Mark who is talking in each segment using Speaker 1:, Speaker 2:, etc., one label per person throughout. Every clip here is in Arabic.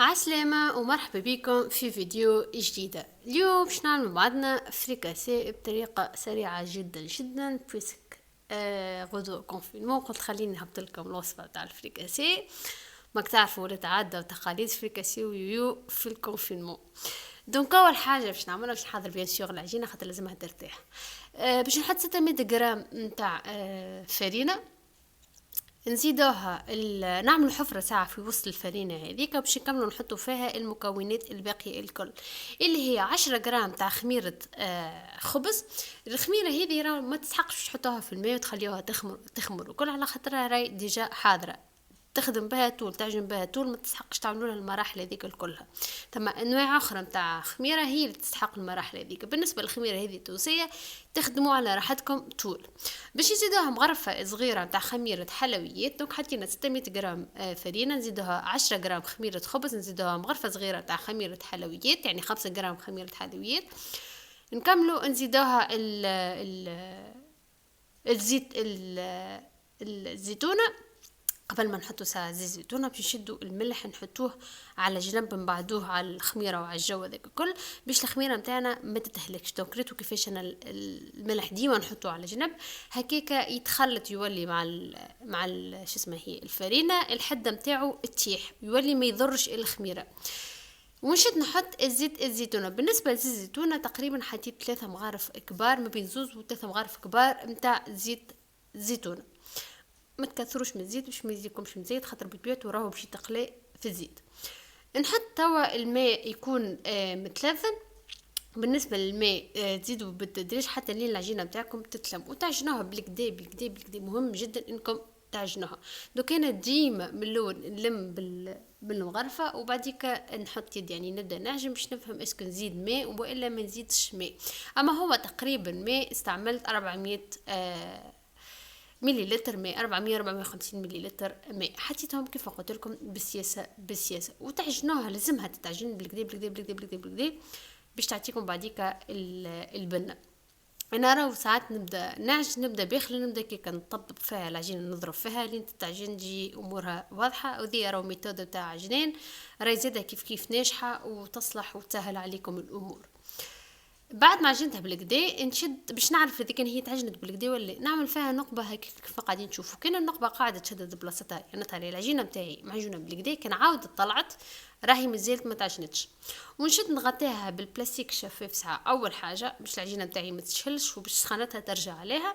Speaker 1: عسلامة ومرحبا بكم في فيديو جديدة. اليوم باش نعمل مع بعضنا فريكاسي بطريقة سريعة جدا جدا بيسك غدوة كونفينمون. قلت خليني نهبط لكم الوصفة تاع الفريكاسي. ماك تعرفوا ولا تعدى وتقاليد فريكاسي ويو في الكونفينمون. دونك اول حاجه باش نعملها باش نحضر بيان سور العجينه خاطر لازمها ترتاح. باش نحط 600 غرام نتاع فرينه. نزيدوها نعملوا حفرة ساعة في وسط الفرينة هذيك باش نكملوا نحطوا فيها المكونات الباقية الكل، اللي هي 10 غرام تاع خميرة خبز. الخميرة هذه راه ما تسحقش باش تحطوها في الماء وتخليوها تخمر وكل، على خاطرها راي ديجا حاضرة تخدم بها طول تعجن بها طول، ما تسحقش تعملوا لها المراحل هذيك كلها. ثم انواع اخرى نتاع خميره هي اللي تستحق المراحل هذيك. بالنسبه للخميره هذه التونسيه تخدموا على راحتكم طول. باش نزيدوها مغرفه صغيره نتاع خميره حلويات. دونك حطينا 600 غرام فرينه، نزيدوها 10 غرام خميره خبز، نزيدوها مغرفه صغيره تاع خميره حلويات يعني 5 غرام خميره حلويات. نكملوا نزيدوها الزيت الزيتونه. قبل ما نحطوا ساعة زيت زيتونة باش نشدوا الملح نحطوه على جنب نبعدوه على الخميرة وعلى الجو ذاك الكل باش الخميرة متاعنا ما تتهلكش. دونك ريتو كيفاش انا الملح ديما نحطوه على جنب هكاكا يتخلط يولي مع شو اسمه هي الفرينة الحدة متاعو تيح يولي ما يضرش الخميرة. ونشد نحط الزيت الزيتونة. بالنسبة لزيت الزيتونة تقريبا حطيت 3 مغارف كبار، ما بين 2 و3 مغارف كبار متاع زيت زيتونة. ما تكثروش من الزيت باش ما يزيدكمش من الزيت خاطر بطبيعته راهو باش يتقلي في الزيت. نحط توا الماء يكون متلثن. بالنسبه للماء تزيدوا بالتدريج حتى لين العجينه نتاعكم تتلم وتعجنوها بالكدا بالكدا بالكدا. مهم جدا انكم تعجنوها. دوك انا ديما من الاول نلم بالمغرفه وبعديك نحط يد يعني نبدا نعجن باش نفهم اسكو نزيد ماء والا ما نزيدش ماء. اما هو تقريبا ماء استعملت 400 مليلتر ماء، 450 مليلتر ماء حطيتهم كيف قلت لكم بالسياسه وتعجنوها. لازمها تتعجن بالكدا بالكدا بالكدا بالكدا بالكدا باش تعطيكم بعديك البنه. انا راهو ساعات نبدا باخر نبدا كي نطبق فيها العجينه نضرب فيها لين تتعجن تجي امورها واضحه. وذي راهو ميثود تاع عجنين راهي زاده كيف ناجحه وتصلح وتسهل عليكم الامور. بعد ما عجنتها بالكدا نشد باش نعرف اذا كان هي تعجنت بالكدا ولا نعمل فيها نقبه هيك كيف قاعدين تشوفوا. كان النقبه قاعده تشدد بلاصتها يعني تاع العجينه نتاعي معجونه بالكدا كان عاودت طلعت راهي مازالت ما تعجنتش. ونشد نغطيها بالبلاستيك شفاف ساعه اول حاجه باش العجينه نتاعي ما تشهلش وباش سخانتها ترجع عليها.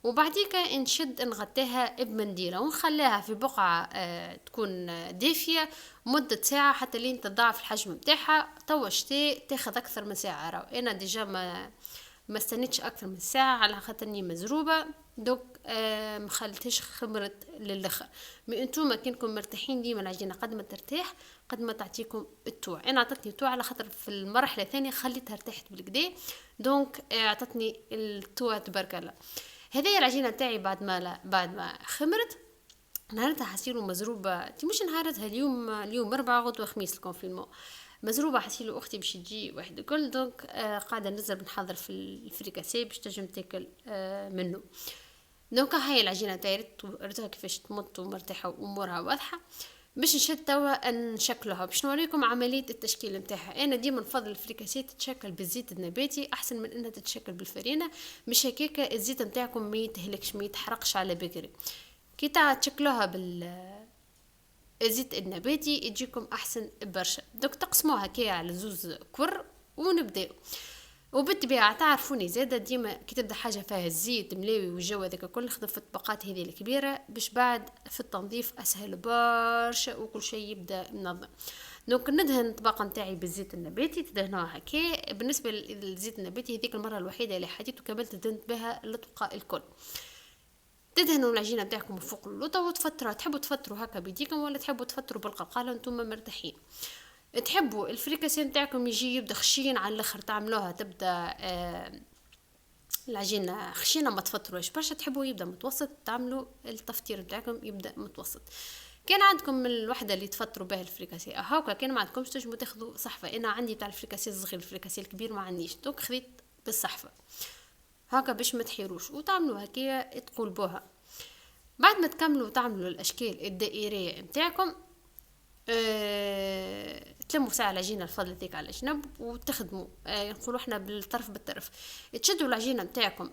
Speaker 1: وبعديك نشد نغطيها بمنديله ونخليها في بقعه تكون دافيه مده ساعه حتى لين تضاعف الحجم نتاعها. توا شتي تاخذ اكثر من ساعه. راهو انا ديجا ما استنيتش اكثر من ساعه على خاطرني مزروبه. دوك مخلتهاش خمرت للاخر. مي انتوما كنكم مرتاحين ديما العجينه قد ما ترتاح قد ما تعطيكم التوع. انا عطتني التوع على خاطر في المرحله الثانيه خليتها ارتاحت بالكدا. دونك عطتني التوع تبارك الله. هذه العجينه تاعي بعد ما خمرت نهارتها حسيلو مزروبه. تي مش نهارتها اليوم 4 غدوه خميس الكونفينمون مزروبه حسيلو اختي باش تجي واحد الكل. دونك قاعده ننزل بنحضر في الفريكاسي باش تنجم تاكل منه. دونك هاي العجينه تاعي ريتها كيفاش تمط ومرتاحه وامورها واضحه. باش نشد توا نشكلها باش نوريكم عمليه التشكيل نتاعها. انا ديما نفضل الفريكاسي تتشكل بالزيت النباتي احسن من انها تتشكل بالفرينه. مش هكاكا الزيت نتاعكم ما يتهلكش ما يتحرقش على بكري. كي تشكلوها بالزيت النباتي يجيكم احسن برشا. دوك تقسموها كي على 2 كور ونبداو. وبالطبيعه تعرفوني زاده ديما كي تبدا حاجه فيها الزيت ملاوي والجو هذاك الكل نخدم في الطبقات هذه الكبيره باش بعد في التنظيف اسهل برشا وكل شيء يبدا منظم. دونك ندهن الطبقه نتاعي بالزيت النباتي تدهنوها هكا. بالنسبه للزيت النباتي هذيك المره الوحيده اللي حطيت وكملت دهنت بها الطبقه الكل. تدهنوا العجينه نتاعكم فوق اللوطه وتفطروا. تحبوا تفطروا هكا بيديكم ولا تحبوا تفطروا بالقلقاله انتم مرتاحين. تحبوا الفريكاسي نتاعكم يجي يبدا خشين على الاخر تعملوها تبدا العجينه خشينه ما تفطروش برشا. تحبوا يبدا متوسط تعملوا التفطير نتاعكم يبدا متوسط. كان عندكم الوحده اللي تفطروا بها الفريكاسي هاكا كان ما عندكمش تنجموا تاخذوا صحفه. انا عندي تاع الفريكاسي الصغير الفريكاسي الكبير ما عنديش. دوك خذيت بالصحفه هاكا باش ما تحيروش وتعملوا هكا تقلبوها. بعد ما تكملوا تعملوا الاشكال الدائريه نتاعكم تلموا ساعة العجينة الفضل ذيك على جنب وتخدموا نقولوا احنا بالطرف بالطرف. تشدوا العجينة متاعكم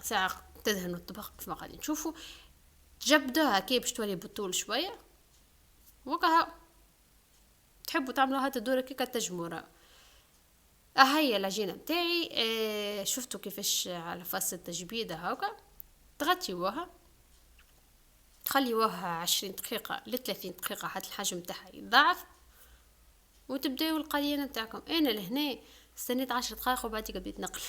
Speaker 1: ساعة تدهنوا الطبق كيف ما قاعدين تشوفوا، تجبدوها كي باش تولي بالطول شوية وكها. تحبوا تعملوها تدورة كيكة تجمورة. هي العجينة متاعي شفتوا كيفاش على فاس التجبيدة هاكا. تغطيوها تخليوها 20 دقيقة ل30 دقيقة حتى الحجم تاعها يتضاعف، وتبداو القليه نتاعكم. انا لهنا استنيت 10 دقائق وبعد بديت نقلي.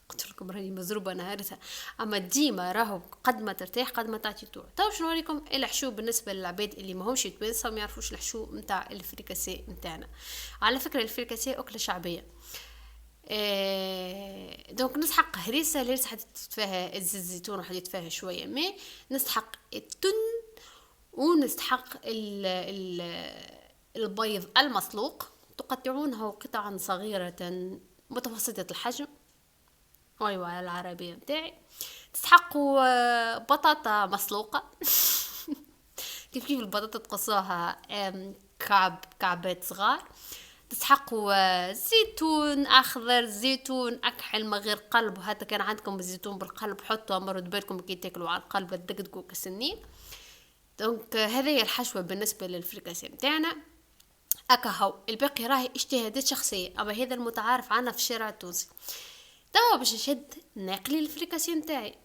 Speaker 1: قلت لكم راني مزروبه نهارتها. اما ديما راهو قد ما ترتاح قد ما تعطي طوع. تو باش نوريكم الحشو بالنسبه للعباد اللي ماهمش توانسه وما يعرفوش الحشو نتاع الفريكاسي نتاعنا. على فكره الفريكاسي اكله شعبيه. دونك نسحق هريسه. الهريسه حطيت فيها الزيتون وحطيت فيها شويه ماء. نسحق التن ونسحق البيض المسلوق. تقطعونه قطعا صغيرة متوسطة الحجم. ايوه على العربية متاعي. تسحقوا بطاطا مسلوقة. كيف البطاطا تقصوها كعبات صغار. تسحقوا زيتون اخضر، زيتون اكحل من غير قلب، وحتى كان عندكم الزيتون بالقلب حطوا مروا بالكم كي تاكلوا على القلب تدقدقوا كسنين. دونك هذه هي الحشوة بالنسبة للفريكاسي متاعنا. اكهو الباقي راهي اجتهادات شخصيه، اما هذا المتعارف عنه في الشارع التونسي. توا باش نشد نقلي الفريكاسي نتاعي.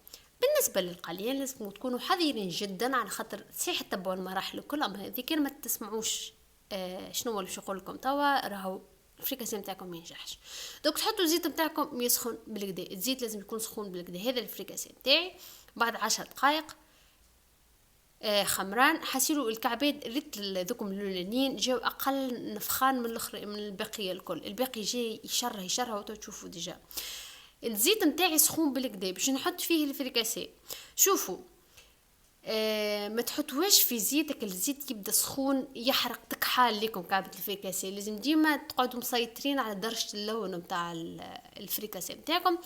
Speaker 1: بالنسبه للقليان لازم تكونوا حذرين جدا، على خاطر صحيح تتبعوا المراحل الكل، اما هذه كان ما تسمعوش شنو اللي باش نقول لكم توا راهو الفريكاسي نتاعكم ما ينجحش. دوك تحطوا الزيت نتاعكم يسخن بالكدا. الزيت لازم يكون سخون بالكدا. هذا الفريكاسي نتاعي بعد 10 دقائق خمران. حسيلوا الكعبات ريت ذوكم اللولانيين جاو اقل نفخان من الاخر من البقيه الكل. الباقي جاي يشره وتشوفوا ديجا الزيت نتاعي سخون بالكدا باش نحط فيه الفريكاسي. شوفوا ما تحطوهاش في زيتك. الزيت يبدا سخون يحرق تكحال لكم كعبه الفريكاسي. لازم ديما تقعدوا مسيطرين على درجه اللون نتاع الفريكاسي نتاعكم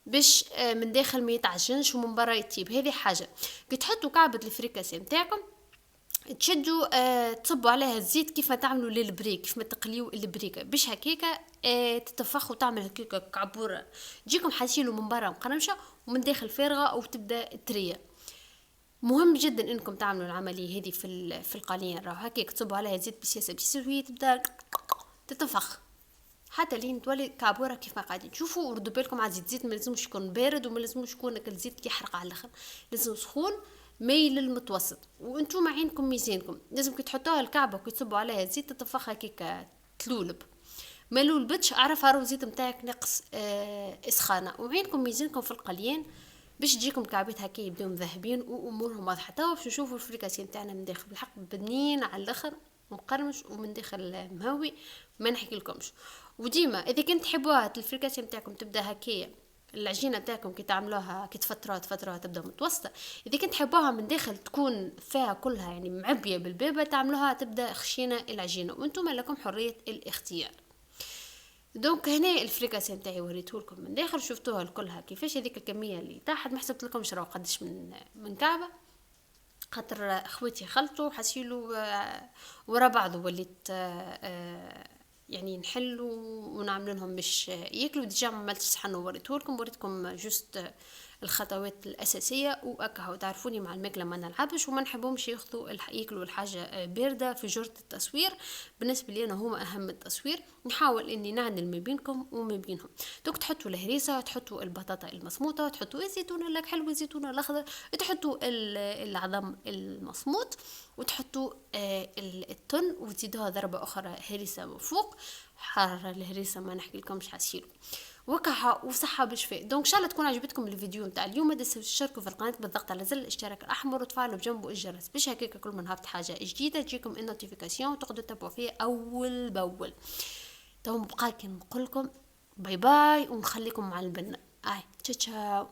Speaker 1: باش من داخل ما يتعجنش ومن برا يطيب. هذه حاجه. كي تحطوا كعبه الفريكاسي نتاعكم تشدوا تصبوا عليها الزيت كيف ما تعملوا للبريك، كيف ما تقليوا البريكه باش هكاكا تتفخ وتعمل هكاكا كعبوره. تجيكم حاسيلو من برا مقرمشه ومن داخل فارغه وتبدا تريه. مهم جدا انكم تعملوا العمليه هذه في القليان. راهو هكاك تصبوا عليها زيت بسياسه وهي تبدا تتفخ حتى لين تولي كعبوره كيف ما قاعدين تشوفوا. وردوا بالكم على الزيت ما لازمش يكون بارد وما لازمش يكون الزيت يحرق على الاخر. لازم سخون ميل للمتوسط. وانتم عينكم ميزانكم. لازم كي تحطوها الكعبه وكي تصبوا عليها زيت تتفخ هكاك تلولب. ما لولبتش اعرفها راهو الزيت نتاعك ناقص اسخانه. وعينكم ميزانكم في القليان باش تجيكم كعبات هكا يبداو مذهبين وامورهم واضحه. توا باش نشوفوا الفريكاسي نتاعنا من داخل بالحق بنين على الاخر مقرمش ومن داخل مهوي ما نحكي لكمش. وديما اذا كنت تحبوها الفريكاسي نتاعكم تبدا هكايا العجينه نتاعكم كي تعملوها كي تفتروها تبدا متوسطه. اذا كنت تحبوها من داخل تكون فيها كلها يعني معبيه بالبابه تعملوها تبدا خشينه العجينه، وانتم لكم حريه الاختيار. دونك هنا الفريكاسي نتاعي وريتهولكم من داخل شفتوها كلها كيفاش. هذيك الكميه اللي تحت ما حسبت لكمش راهو قداش من كعبه، خاطر اخواتي خلطوا حسيلو ورا بعض وليت يعني نحلوا ونعمل لهم باش ياكلوا. ديجا عملت صحن وريتكم جوست الخطوات الاساسيه. واكهو تعرفوني مع الماكله ما نلعبش وما نحبهمش ياكلوا الحاجه بارده في جرة التصوير. بالنسبه لي انا هما اهم التصوير. نحاول اني نعدل ما بينكم وما بينهم. دوك تحطوا الهريسه، تحطوا البطاطا المصموطه، تحطوا الزيتون الحلو الزيتون الاخضر، تحطوا العظم المصموط، وتحطوا التن وتزيدوها ضربه اخرى هريسه من فوق. حراره الهريسه ما نحكي لكمش حسيلو وكحة وصحة بشفاء. دونك ان شاء الله تكون عجبتكم الفيديو نتاع اليوم. ما تنسوش تشتركوا في القناه بالضغط على زر الاشتراك الاحمر وتفعلوا بجنبه الجرس باش هكاك كل ما نهبط حاجه جديده تجيكم النوتيفيكاسيون وتقدروا تتابعوا فيها اول باول. تو بقى كي نقول لكم باي باي ونخليكم مع البنه. تشاو.